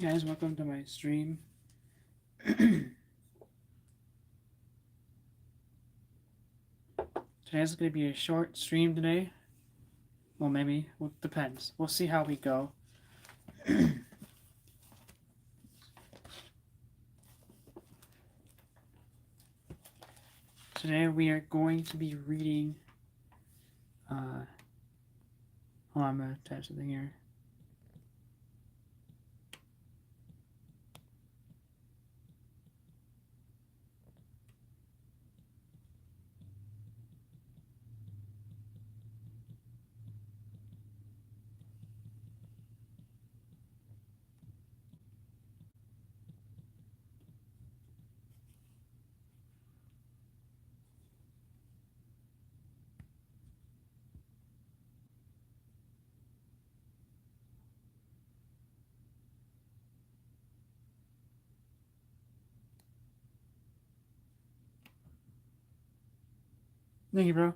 Hey guys, welcome to my stream. Today's going to be a short stream today. Well, maybe. Well, depends. We'll see how we go. Today we are going to be reading. Hold on, I'm going to type something here. Thank you, bro.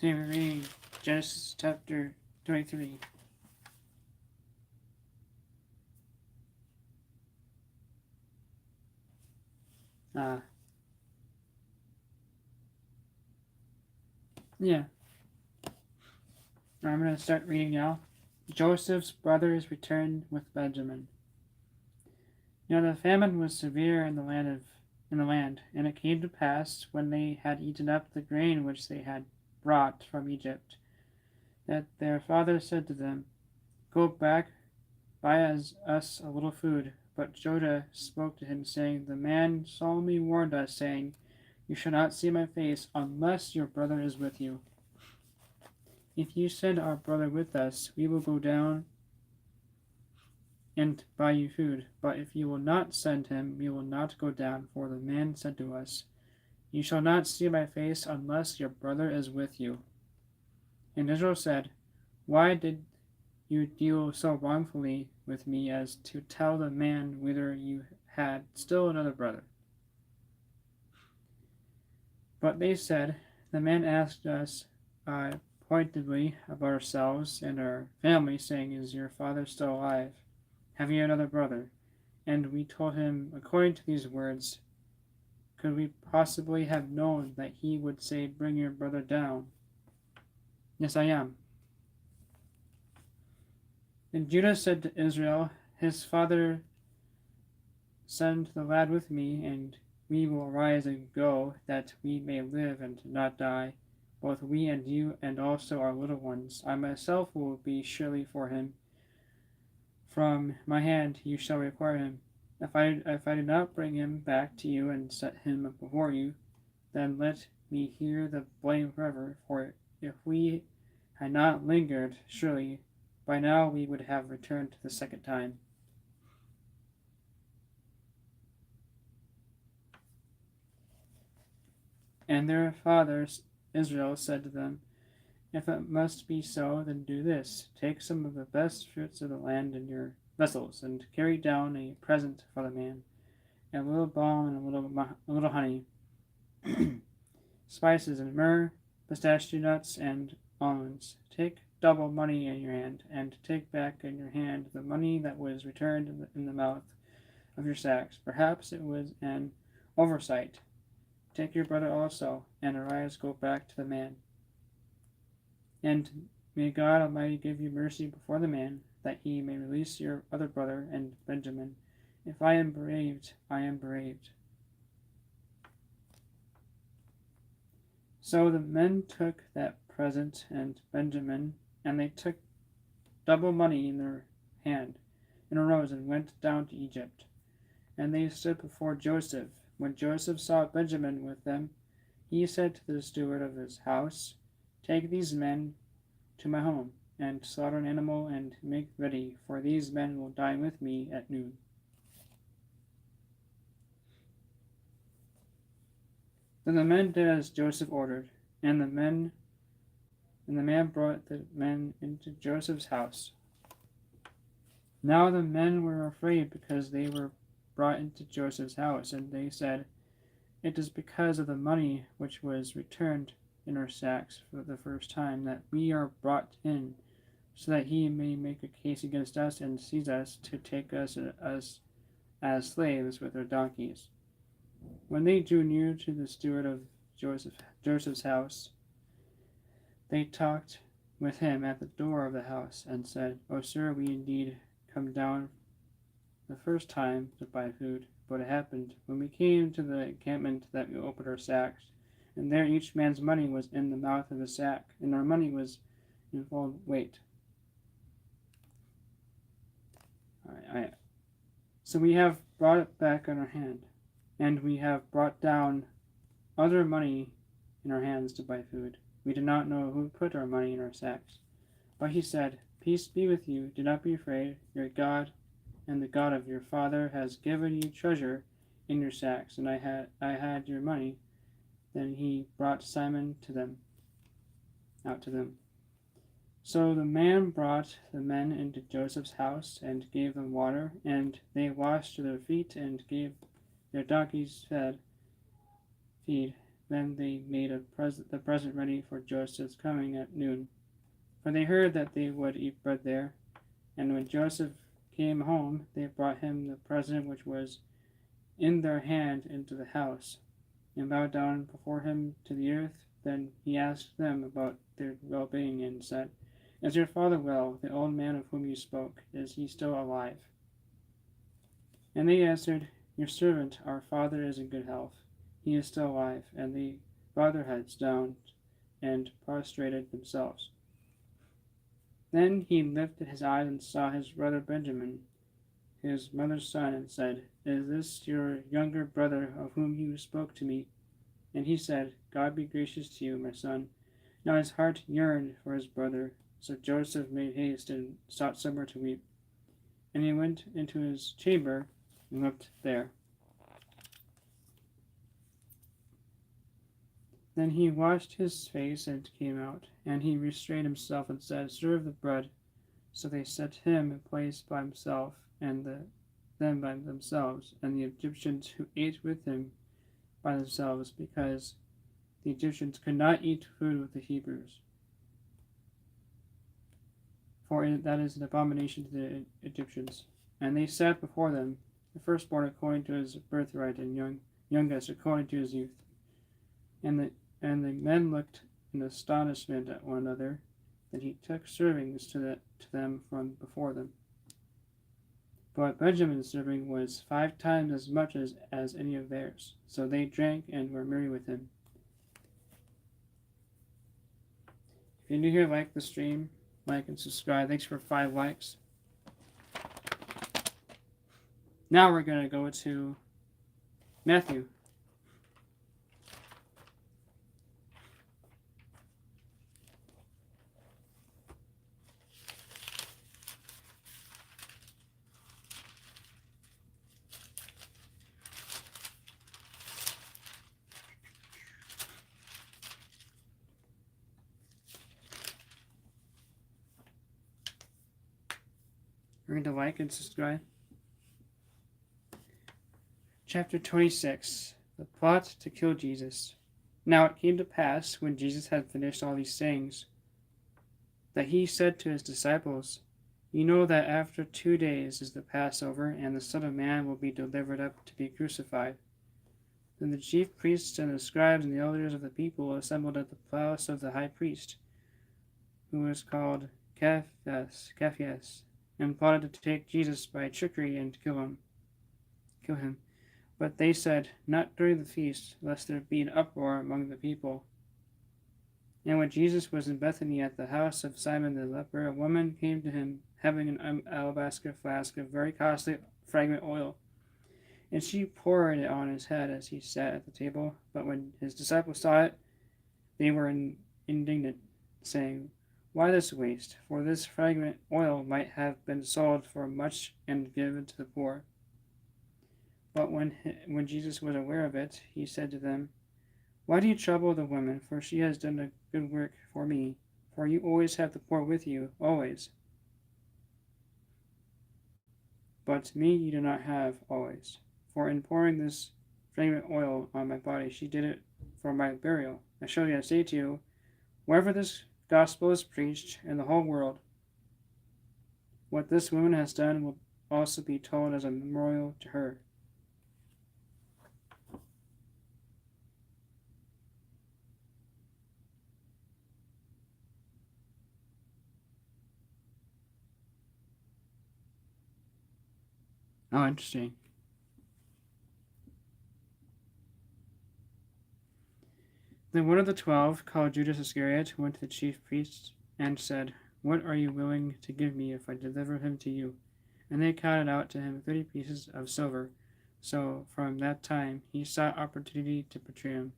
Today we're reading Genesis chapter 23. Yeah. I'm going to start reading now. Joseph's brothers returned with Benjamin. Now the famine was severe in the land, and it came to pass, when they had eaten up the grain which they had brought from Egypt, that their father said to them, Go back, buy us a little food. But Judah spoke to him, saying, The man solemnly warned us, saying, You shall not see my face, unless your brother is with you. If you send our brother with us, we will go down and buy you food. But if you will not send him, we will not go down. For the man said to us, You shall not see my face, unless your brother is with you. And Israel said, Why did you deal so wrongfully with me as to tell the man whether you had still another brother? But they said, The man asked us pointedly about ourselves and our family, saying, Is your father still alive? Have you another brother? And we told him, according to these words, could we possibly have known that he would say, Bring your brother down? Yes, I am. And Judah said to Israel, His father, send the lad with me, and we will arise and go, that we may live and not die, both we and you, and also our little ones. I myself will be surely for him. From my hand you shall require him. If I do not bring him back to you and set him before you, then let me hear the blame forever. For if we had not lingered, surely by now we would have returned the second time. And their father Israel said to them, If it must be so, then do this. Take some of the best fruits of the land in your vessels, and carry down a present for the man, a little balm and a little honey, spices and myrrh, pistachio nuts and almonds. Take double money in your hand, and take back in your hand the money that was returned in the mouth of your sacks. Perhaps it was an oversight. Take your brother also, and arise, go back to the man. And may God Almighty give you mercy before the man, that he may release your other brother and Benjamin. If I am bereaved, I am bereaved. So the men took that present and Benjamin, and they took double money in their hand, and arose and went down to Egypt. And they stood before Joseph. When Joseph saw Benjamin with them, he said to the steward of his house, Take these men to my home, and slaughter an animal and make ready, for these men will dine with me at noon. Then the men did as Joseph ordered, and the man brought the men into Joseph's house. Now the men were afraid because they were brought into Joseph's house, and they said, "It is because of the money which was returned in our sacks for the first time that we are brought in, so that he may make a case against us and seize us to take us as slaves with our donkeys." When they drew near to the steward of Joseph's house, they talked with him at the door of the house and said, "O sir, we indeed come down the first time to buy food. But it happened, when we came to the encampment, that we opened our sacks, and there each man's money was in the mouth of his sack, and our money was in full weight. So we have brought it back in our hand, and we have brought down other money in our hands to buy food. We do not know who put our money in our sacks." But he said, "Peace be with you. Do not be afraid. Your God and the God of your father has given you treasure in your sacks, and I had your money." Then he brought Simon out to them. So the man brought the men into Joseph's house and gave them water, and they washed their feet and gave their donkeys feed. Then they made the present ready for Joseph's coming at noon, for they heard that they would eat bread there. And when Joseph came home, they brought him the present which was in their hand into the house, and bowed down before him to the earth. Then he asked them about their well-being, and said, "Is your father well, the old man of whom you spoke? Is he still alive?" And they answered, "Your servant, our father, is in good health. He is still alive." And they bowed their heads down and prostrated themselves. Then he lifted his eyes and saw his brother Benjamin, his mother's son, and said, "Is this your younger brother of whom you spoke to me?" And he said, "God be gracious to you, my son." Now his heart yearned for his brother. So Joseph made haste and sought somewhere to weep. And he went into his chamber and wept there. Then he washed his face and came out, and he restrained himself and said, "Serve the bread." So they set him a place by himself, and them by themselves, and the Egyptians who ate with him by themselves, because the Egyptians could not eat food with the Hebrews, for that is an abomination to the Egyptians. And they sat before them, the firstborn according to his birthright, and youngest according to his youth. And the men looked in astonishment at one another. Then he took servings to them from before them. But Benjamin's serving was 5 times as much as any of theirs. So they drank and were merry with him. If you're new here, like the stream, like and subscribe. Thanks for 5 likes. Now we're going to go to Matthew. Remember to like and subscribe. Chapter 26. The plot to kill Jesus. Now it came to pass, when Jesus had finished all these sayings, that he said to his disciples, "You know that after 2 days is the Passover, and the Son of Man will be delivered up to be crucified." Then the chief priests and the scribes and the elders of the people assembled at the palace of the high priest, who was called Caiaphas, and plotted to take Jesus by trickery and kill him. But they said, "Not during the feast, lest there be an uproar among the people." And when Jesus was in Bethany at the house of Simon the leper, a woman came to him, having an alabaster flask of very costly fragrant oil. And she poured it on his head as he sat at the table. But when his disciples saw it, they were indignant, saying, "Why this waste? For this fragrant oil might have been sold for much and given to the poor." But when Jesus was aware of it, he said to them, Why do you trouble the woman? For she has done a good work for me. For you always have the poor with you, always. But me you do not have always. For in pouring this fragrant oil on my body, she did it for my burial. Surely I say to you, wherever this gospel is preached in the whole world, what this woman has done will also be told as a memorial to her. Oh, interesting. Then one of the 12, called Judas Iscariot, went to the chief priests and said, what are you willing to give me if I deliver him to you? And they counted out to him 30 pieces of silver. So from that time he sought opportunity to betray him.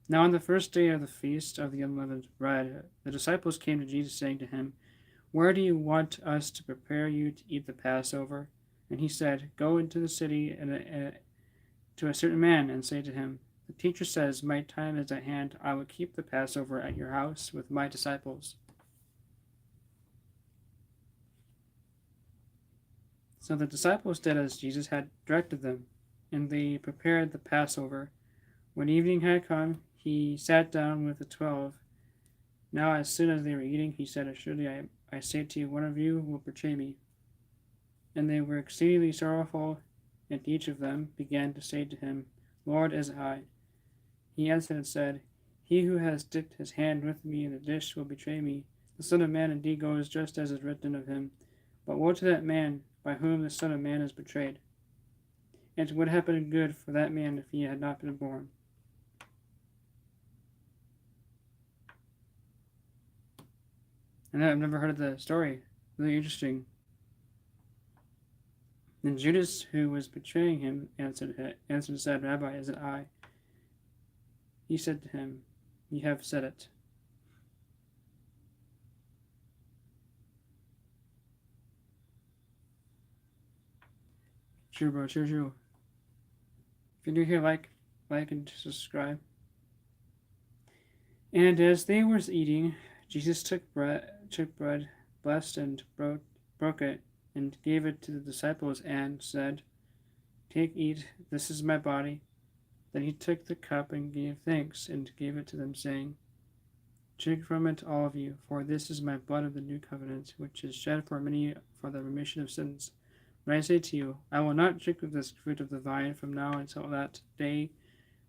Now on the first day of the feast of the unleavened bread, the disciples came to Jesus, saying to him, where do you want us to prepare you to eat the Passover? And he said, go into the city to a certain man and say to him, the teacher says, my time is at hand. I will keep the Passover at your house with my disciples. So the disciples did as Jesus had directed them, and they prepared the Passover. When evening had come, he sat down with the 12. Now as soon as they were eating, he said, assuredly I say to you, one of you will betray me. And they were exceedingly sorrowful, and each of them began to say to him, Lord, is it I? He answered and said, he who has dipped his hand with me in the dish will betray me. The Son of Man indeed goes just as is written of him. But woe to that man by whom the Son of Man is betrayed. And it would have been good for that man if he had not been born. And I've never heard of the story. Really interesting. Then Judas, who was betraying him, answered and said, Rabbi, is it I? He said to him, you have said it. True, bro, true. If you're new here, like and subscribe. And as they were eating, Jesus took bread, blessed and broke it, and gave it to the disciples, and said, take, eat, this is my body. Then he took the cup and gave thanks, and gave it to them, saying, drink from it, all of you, for this is my blood of the new covenant, which is shed for many for the remission of sins. But I say to you, I will not drink of this fruit of the vine from now until that day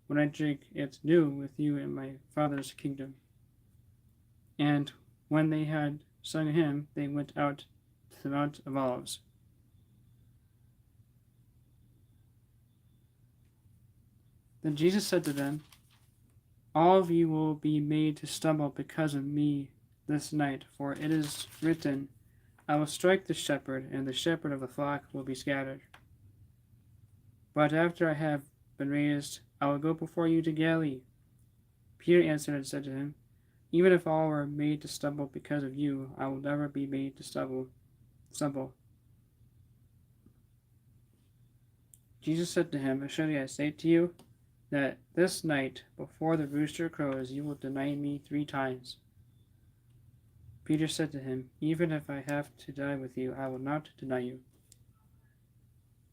when I drink it new with you in my Father's kingdom. And when they had sung a hymn, they went out to the Mount of Olives. Then Jesus said to them, all of you will be made to stumble because of me this night, for it is written, I will strike the shepherd, and the shepherd of the flock will be scattered. But after I have been raised, I will go before you to Galilee. Peter answered and said to him, even if all were made to stumble because of you, I will never be made to stumble. Jesus said to him, assuredly I say to you, that this night, before the rooster crows, you will deny me 3 times. Peter said to him, even if I have to die with you, I will not deny you.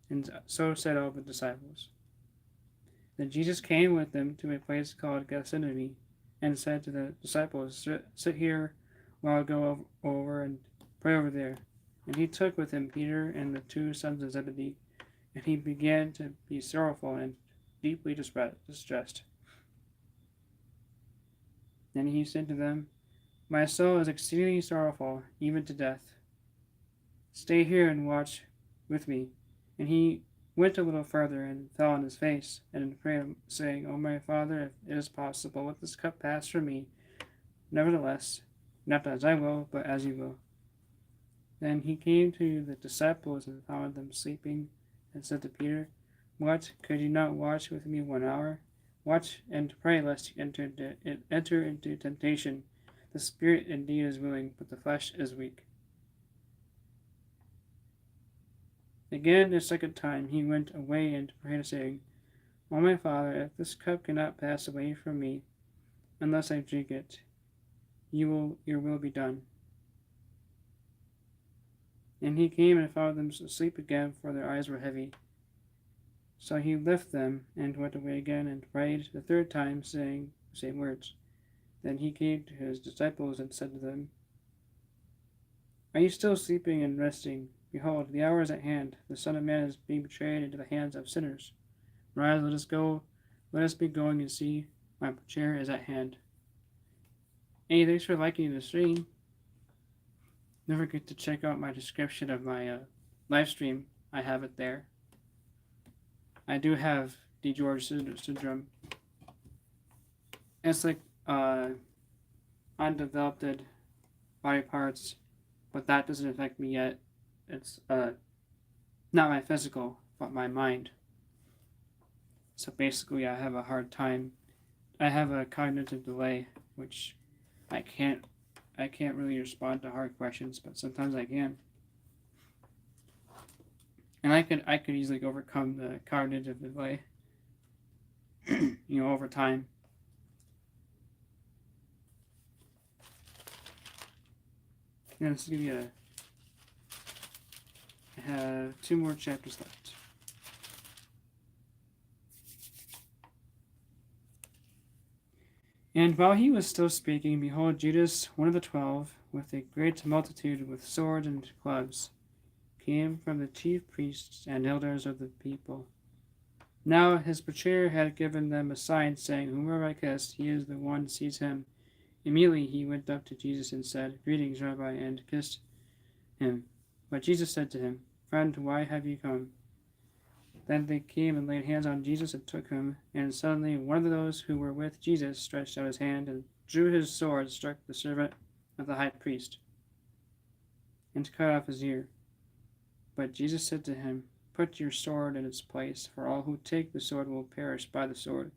And so said all the disciples. Then Jesus came with them to a place called Gethsemane, and said to the disciples, sit here while I go over and pray over there. And he took with him Peter and the 2 sons of Zebedee, and he began to be sorrowful and deeply distressed. Then he said to them, my soul is exceedingly sorrowful, even to death. Stay here and watch with me. And he went a little further and fell on his face and prayed, saying, O my Father, if it is possible, let this cup pass from me. Nevertheless, not as I will, but as you will. Then he came to the disciples and found them sleeping, and said to Peter, what, could you not watch with me 1 hour? Watch and pray, lest you enter into temptation. The spirit indeed is willing, but the flesh is weak. Again, a second time, he went away and prayed, saying, O my Father, if this cup cannot pass away from me unless I drink it, your will be done. And he came and found them asleep again, for their eyes were heavy. So he left them and went away again and prayed the third time, saying the same words. Then he came to his disciples and said to them, Are you still sleeping and resting? Behold, the hour is at hand. The Son of Man is being betrayed into the hands of sinners. Rise, let us go. Let us be going and see. My chair is at hand. Hey, thanks for liking the stream. Don't forget to check out my description of my live stream. I have it there. I do have DiGeorge Syndrome. It's like undeveloped body parts, but that doesn't affect me yet. It's not my physical, but my mind. So basically, I have a hard time. I have a cognitive delay, which I can't really respond to hard questions, but sometimes I can. And I could easily overcome the cognitive delay, over time. And let's give you I have 2 more chapters left. And while he was still speaking, behold, Judas, one of the 12, with a great multitude with swords and clubs, came from the chief priests and elders of the people. Now his betrayer had given them a sign, saying, Whomever I kiss, he is the one, seize him. Immediately he went up to Jesus and said, Greetings, Rabbi, and kissed him. But Jesus said to him, Friend, why have you come? Then they came and laid hands on Jesus and took him, and suddenly one of those who were with Jesus stretched out his hand and drew his sword, struck the servant of the high priest, and cut off his ear. But Jesus said to him, Put your sword in its place, for all who take the sword will perish by the sword.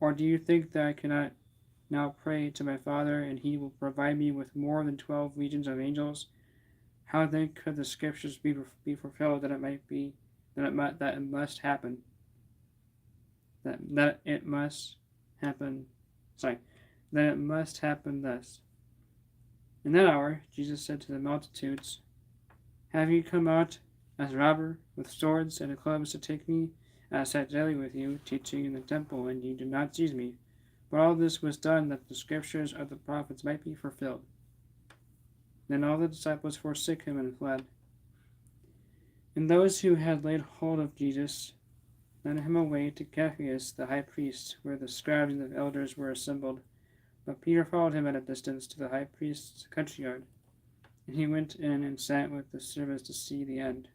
Or do you think that I cannot now pray to my Father, and he will provide me with more than 12 legions of angels? How then could the scriptures be fulfilled that it must happen? That it must happen thus. In that hour, Jesus said to the multitudes, Have you come out as a robber with swords and clubs to take me? I sat daily with you, teaching in the temple, and you did not seize me. But all this was done that the scriptures of the prophets might be fulfilled. Then all the disciples forsook him and fled. And those who had laid hold of Jesus led him away to Caiaphas the high priest, where the scribes and the elders were assembled. But Peter followed him at a distance to the high priest's courtyard, and he went in and sat with the servants to see the end.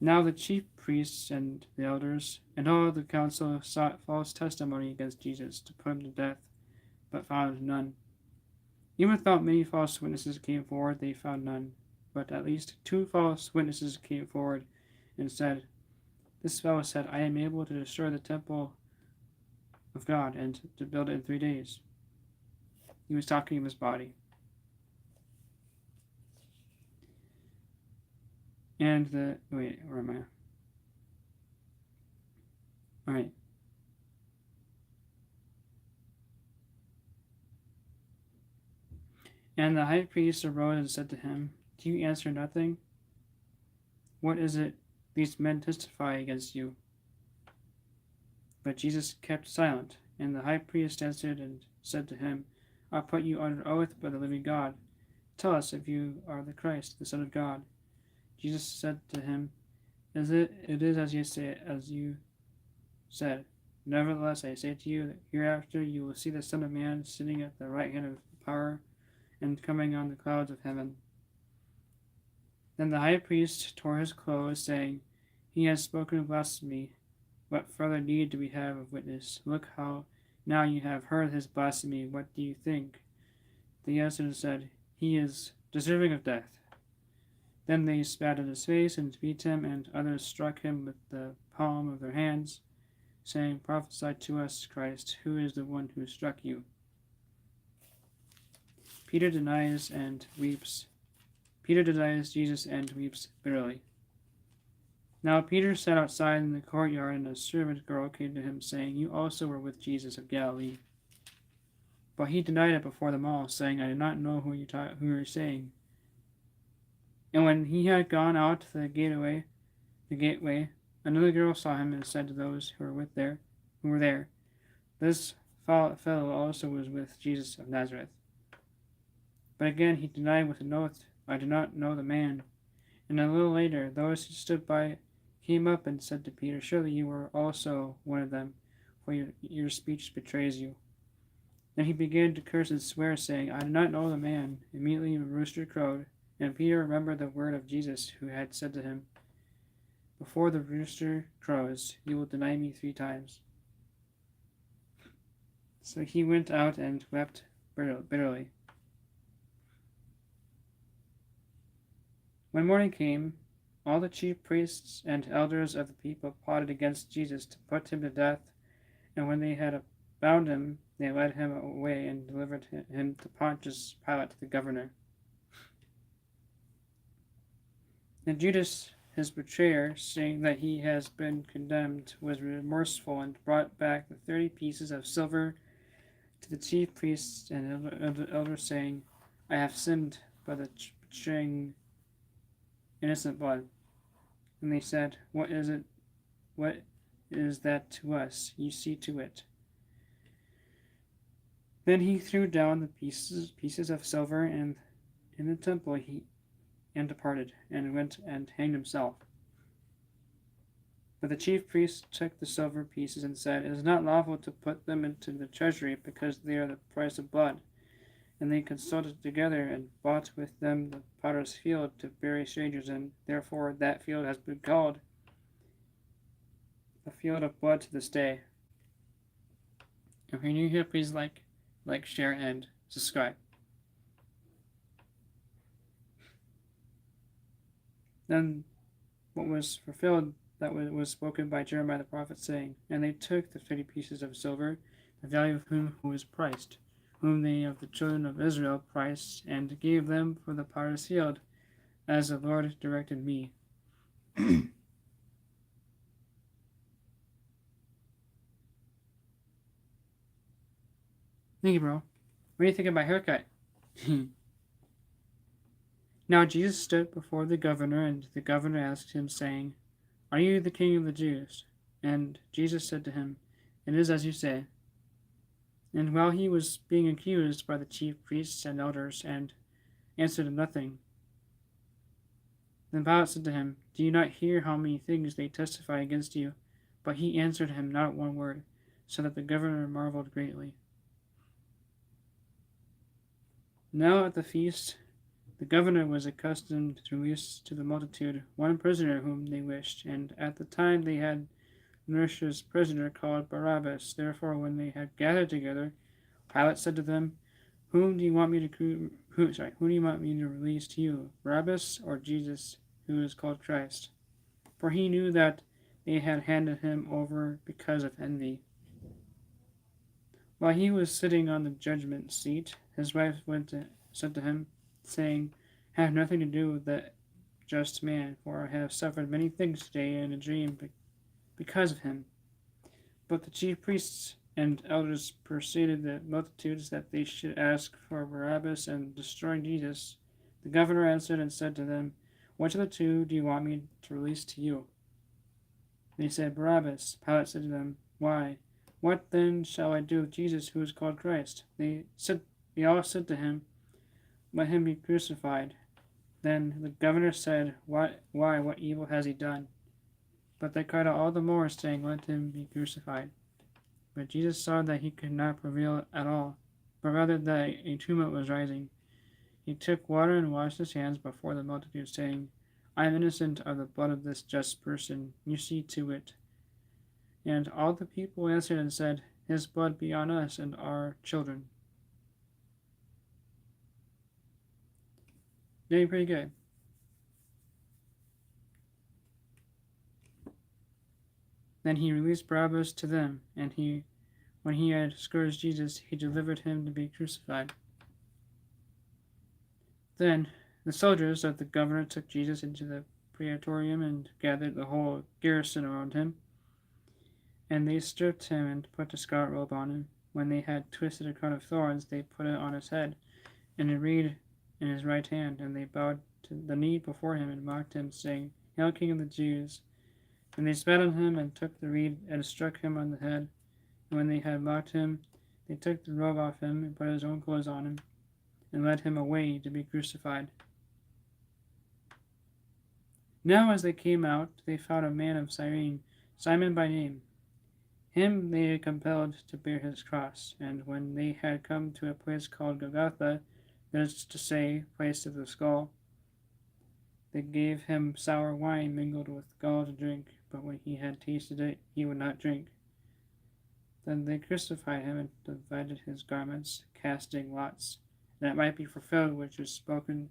Now the chief priests and the elders and all the council sought false testimony against Jesus to put him to death, but found none. Even though many false witnesses came forward, they found none. But at least 2 false witnesses came forward and said, This fellow said, I am able to destroy the temple of God and to build it in 3 days. He was talking of his body. And where am I? Alright. And the high priest arose and said to him, Do you answer nothing? What is it these men testify against you? But Jesus kept silent, and the high priest answered and said to him, I'll put you under oath by the living God. Tell us if you are the Christ, the Son of God. Jesus said to him, It is as you said. Nevertheless, I say to you that hereafter you will see the Son of Man sitting at the right hand of power and coming on the clouds of heaven. Then the high priest tore his clothes, saying, He has spoken blasphemy. What further need do we have of witness? Look how now you have heard his blasphemy. What do you think? They answered and said, He is deserving of death. Then they spat in his face and beat him, and others struck him with the palm of their hands, saying, Prophesy to us, Christ, who is the one who struck you? Peter denies Jesus and weeps bitterly. Now Peter sat outside in the courtyard, and a servant girl came to him, saying, "You also were with Jesus of Galilee." But he denied it before them all, saying, "I did not know who you are saying." And when he had gone out to the gateway, another girl saw him and said to those who were there, "This fellow also was with Jesus of Nazareth." But again he denied with an oath, "I do not know the man." And a little later, those who stood by came up and said to Peter, "Surely you are also one of them, for your speech betrays you." Then he began to curse and swear, saying, "I do not know the man." Immediately a rooster crowed, and Peter remembered the word of Jesus, who had said to him, "Before the rooster crows, you will deny me 3 times." So he went out and wept bitterly. When morning came, all the chief priests and elders of the people plotted against Jesus to put him to death, and when they had bound him, they led him away and delivered him to Pontius Pilate, the governor. And Judas, his betrayer, seeing that he has been condemned, was remorseful and brought back the 30 pieces of silver to the chief priests and elders, saying, "I have sinned by betraying innocent blood." And they said, "What is it? What is that to us? You see to it." Then he threw down the pieces of silver and in the temple and departed, and went and hanged himself. But the chief priests took the silver pieces and said, "It is not lawful to put them into the treasury, because they are the price of blood." And they consulted together and bought with them the potter's field to bury strangers in. Therefore that field has been called the field of blood to this day. If you're new here, please like, share, and subscribe. Then what was fulfilled that was spoken by Jeremiah the prophet, saying, "And they took the 30 pieces of silver, the value of whom was priced, whom they of the children of Israel priced, and gave them for the potter's field, as the Lord directed me." Thank you, bro. What do you think of my haircut? Now Jesus stood before the governor, and the governor asked him, saying, "Are you the king of the Jews?" And Jesus said to him, "It is as you say." And while he was being accused by the chief priests and elders, and answered nothing, then Pilate said to him, "Do you not hear how many things they testify against you?" But he answered him not one word, so that the governor marveled greatly. Now at the feast, the governor was accustomed to release to the multitude one prisoner whom they wished, and at the time they had Nurse's prisoner called Barabbas. Therefore, when they had gathered together, Pilate said to them, "Whom do you want me to release to you, Barabbas or Jesus, who is called Christ?" For he knew that they had handed him over because of envy. While he was sitting on the judgment seat, his wife said to him, saying, "Have nothing to do with that just man, for I have suffered many things today in a dream because of him." But the chief priests and elders persuaded the multitudes that they should ask for Barabbas and destroy Jesus. The governor answered and said to them, "Which of the 2 do you want me to release to you?" They said, "Barabbas." Pilate said to them, "Why? What then shall I do with Jesus, who is called Christ?" They all said to him, "Let him be crucified." Then the governor said, Why, what evil has he done?" But they cried out all the more, saying, "Let him be crucified." But Jesus saw that he could not prevail at all, but rather that a tumult was rising. He took water and washed his hands before the multitude, saying, "I am innocent of the blood of this just person. You see to it." And all the people answered and said, "His blood be on us and our children." Doing pretty good. Then he released Barabbas to them, and when he had scourged Jesus, he delivered him to be crucified. Then the soldiers of the governor took Jesus into the praetorium and gathered the whole garrison around him. And they stripped him and put a scarlet robe on him. When they had twisted a crown of thorns, they put it on his head, and a reed in his right hand. And they bowed to the knee before him and mocked him, saying, Hail, King of the Jews! And they spat on him and took the reed and struck him on the head. And when they had mocked him, they took the robe off him and put his own clothes on him, and led him away to be crucified. Now as they came out, they found a man of Cyrene, Simon by name. Him they had compelled to bear his cross, and when they had come to a place called Golgotha, that is to say, place of the skull, they gave him sour wine mingled with gall to drink, but when he had tasted it, he would not drink. Then they crucified him and divided his garments, casting lots, that it might be fulfilled which was spoken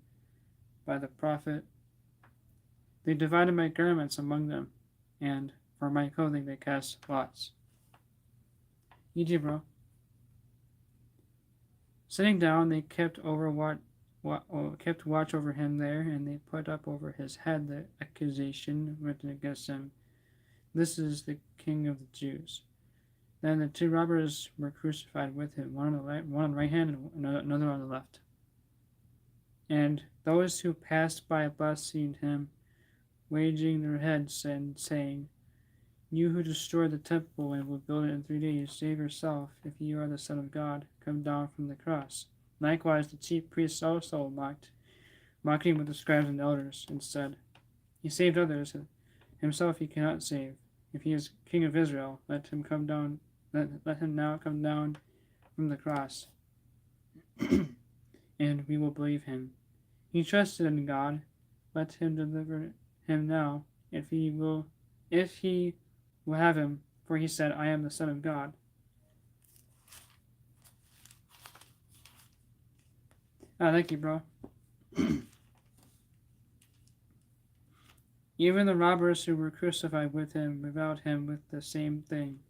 by the prophet. They divided my garments among them, and for my clothing they cast lots. E.G., bro. Sitting down, they kept watch over him there, and they put up over his head the accusation written against him. This is the King of the Jews. Then the two robbers were crucified with him, one on the right hand and another on the left. And those who passed by blasphemed him, waging their heads and saying, You who destroyed the temple and will build it in 3 days, save yourself. If you are the Son of God, come down from the cross. Likewise the chief priests also mocking with the scribes and elders, and said, He saved others, himself he cannot save. If he is King of Israel, let him now come down from the cross, and we will believe him. He trusted in God, let him deliver him now, if he will have him, for he said, I am the Son of God. Thank you, bro. Even the robbers who were crucified with him reviled him with the same thing.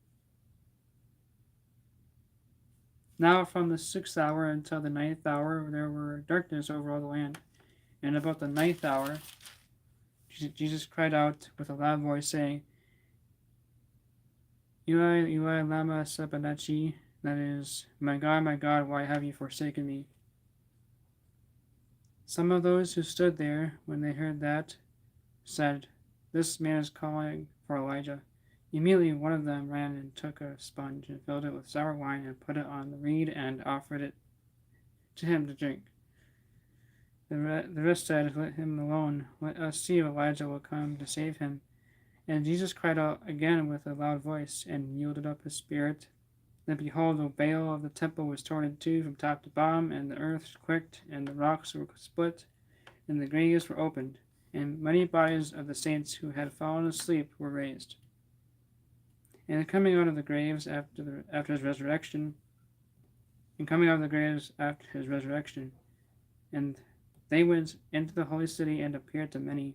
Now from the 6th hour until the 9th hour there were darkness over all the land. And about the 9th hour Jesus cried out with a loud voice, saying, Eli, Eli, lama sabachthani, that is, my God, why have you forsaken me? Some of those who stood there, when they heard that, said, This man is calling for Elijah. Immediately one of them ran and took a sponge and filled it with sour wine and put it on the reed and offered it to him to drink. The rest said, Let him alone. Let us see if Elijah will come to save him. And Jesus cried out again with a loud voice, and yielded up his spirit. Then behold, the veil of the temple was torn in two from top to bottom, and the earth quaked, and the rocks were split, and the graves were opened, and many bodies of the saints who had fallen asleep were raised. And coming out of the graves after his resurrection, and they went into the holy city and appeared to many.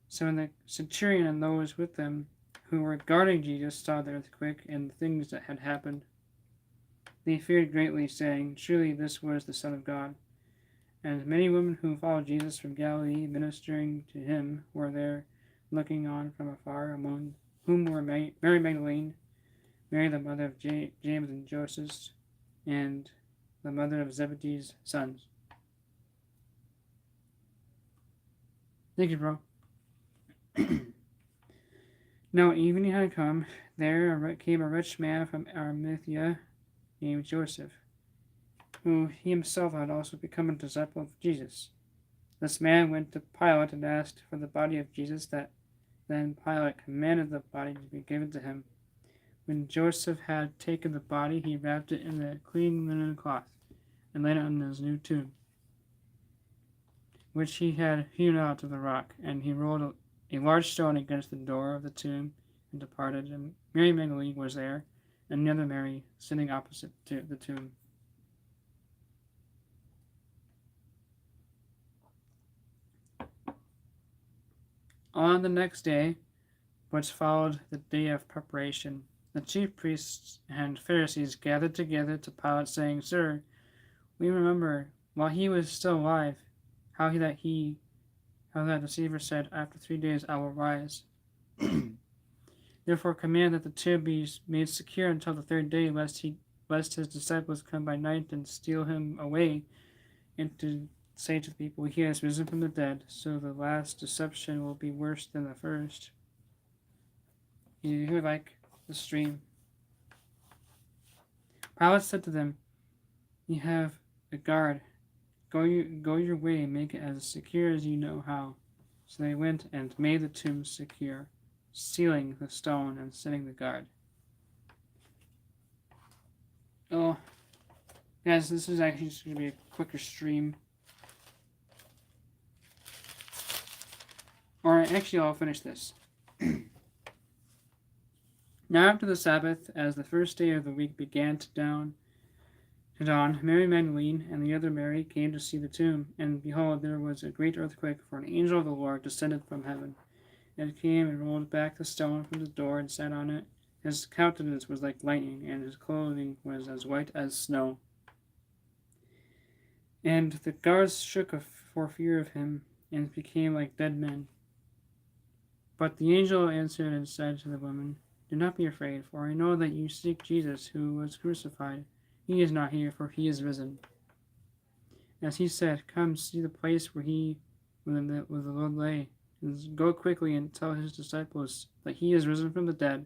So when the centurion and those with them who were guarding Jesus saw the earthquake and the things that had happened, they feared greatly, saying, Surely this was the Son of God. And many women who followed Jesus from Galilee, ministering to him, were there, looking on from afar, among whom were Mary Magdalene, Mary the mother of James and Joseph, and the mother of Zebedee's sons. Thank you, bro. Now evening had come. There came a rich man from Arimathea named Joseph, who he himself had also become a disciple of Jesus. This man went to Pilate and asked for the body of Jesus. Then Pilate commanded the body to be given to him. When Joseph had taken the body, he wrapped it in a clean linen cloth and laid it in his new tomb, which he had hewn out of the rock, and he rolled a large stone against the door of the tomb and departed. And Mary Magdalene was there, and the other Mary sitting opposite to the tomb. On the next day, which followed the day of preparation, the chief priests and Pharisees gathered together to Pilate, saying, Sir, we remember, while he was still alive, how how that deceiver said, "After 3 days I will rise." Therefore command that the tomb be made secure until the third day, lest his disciples come by night and steal him away, and to say to the people, "He has risen from the dead." So the last deception will be worse than the first. You hear like the stream. Pilate said to them, "You have a guard. Go your way, and make it as secure as you know how." So they went and made the tomb secure, sealing the stone and setting the guard. Oh, guys, this is actually just going to be a quicker stream. Or actually, I'll finish this. Now after the Sabbath, as the first day of the week began to dawn, Mary Magdalene and the other Mary came to see the tomb, and behold, there was a great earthquake, for an angel of the Lord descended from heaven. And it came and rolled back the stone from the door and sat on it. His countenance was like lightning, and his clothing was as white as snow. And the guards shook for fear of him, and became like dead men. But the angel answered and said to the woman, "Do not be afraid, for I know that you seek Jesus, who was crucified. He is not here, for he is risen. As he said, come see the place where the Lord lay, and go quickly and tell his disciples that he is risen from the dead,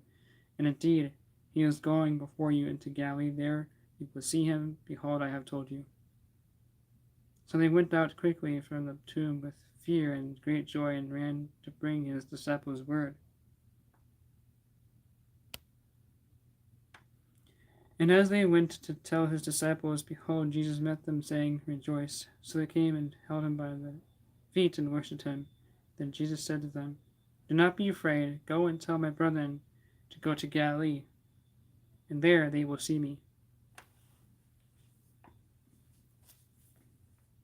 and indeed he is going before you into Galilee. There you will see him. Behold, I have told you." So they went out quickly from the tomb with fear and great joy, and ran to bring his disciples word. And as they went to tell his disciples, behold, Jesus met them, saying, "Rejoice." So they came and held him by the feet and worshipped him. Then Jesus said to them, "Do not be afraid. Go and tell my brethren to go to Galilee, and there they will see me."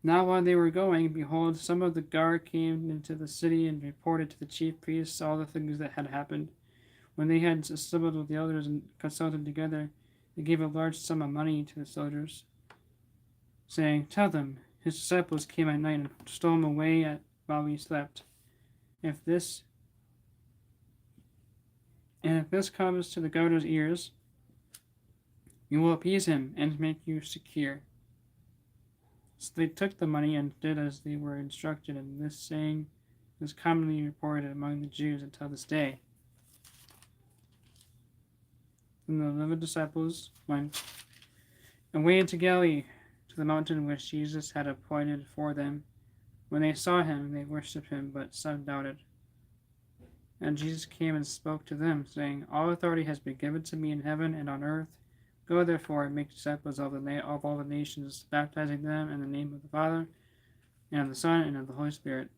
Now while they were going, behold, some of the guard came into the city and reported to the chief priests all the things that had happened. When they had assembled with the elders and consulted together, they gave a large sum of money to the soldiers, saying, "Tell them, his disciples came at night and stole him away while we slept. If this comes to the governor's ears, we will appease him and make you secure." So they took the money and did as they were instructed, and this saying is commonly reported among the Jews until this day. And the 11 disciples went away into Galilee, to the mountain which Jesus had appointed for them. When they saw him, they worshipped him, but some doubted. And Jesus came and spoke to them, saying, "All authority has been given to me in heaven and on earth. Go therefore and make disciples of all the nations, baptizing them in the name of the Father, and of the Son, and of the Holy Spirit,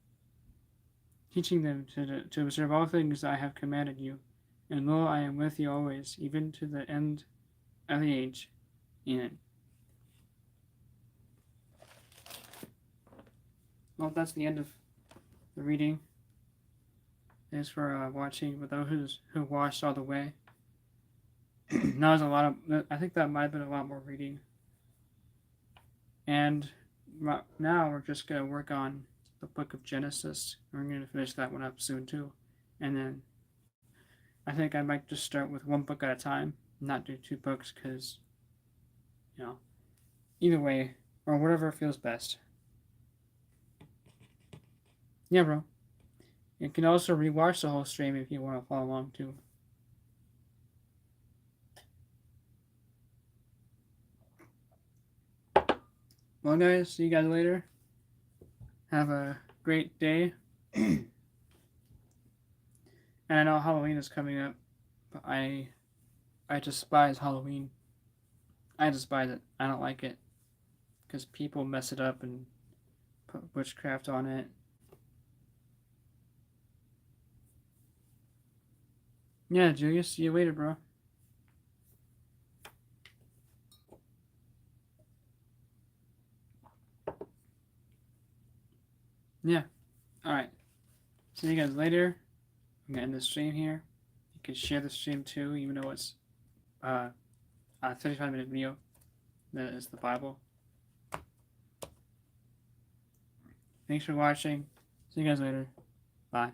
teaching them to observe all things I have commanded you. And lo, I am with you always, even to the end of the age." Amen. Well, that's the end of the reading. Thanks for watching. For those who watched all the way. That was a lot of. I think that might have been a lot more reading. And now we're just going to work on the book of Genesis. We're going to finish that one up soon too. And then I think I might just start with one book at a time, not do 2 books, because, either way, or whatever feels best. Yeah, bro. You can also rewatch the whole stream if you want to follow along too. Well, guys, see you guys later. Have a great day. And I know Halloween is coming up, but I despise Halloween. I despise it. I don't like it. Because people mess it up and put witchcraft on it. Yeah, Julius, see you later, bro. Yeah. Alright. See you guys later. I'm going to end the stream here. You can share the stream too, even though it's a 35-minute video. That is the Bible. Thanks for watching. See you guys later. Bye.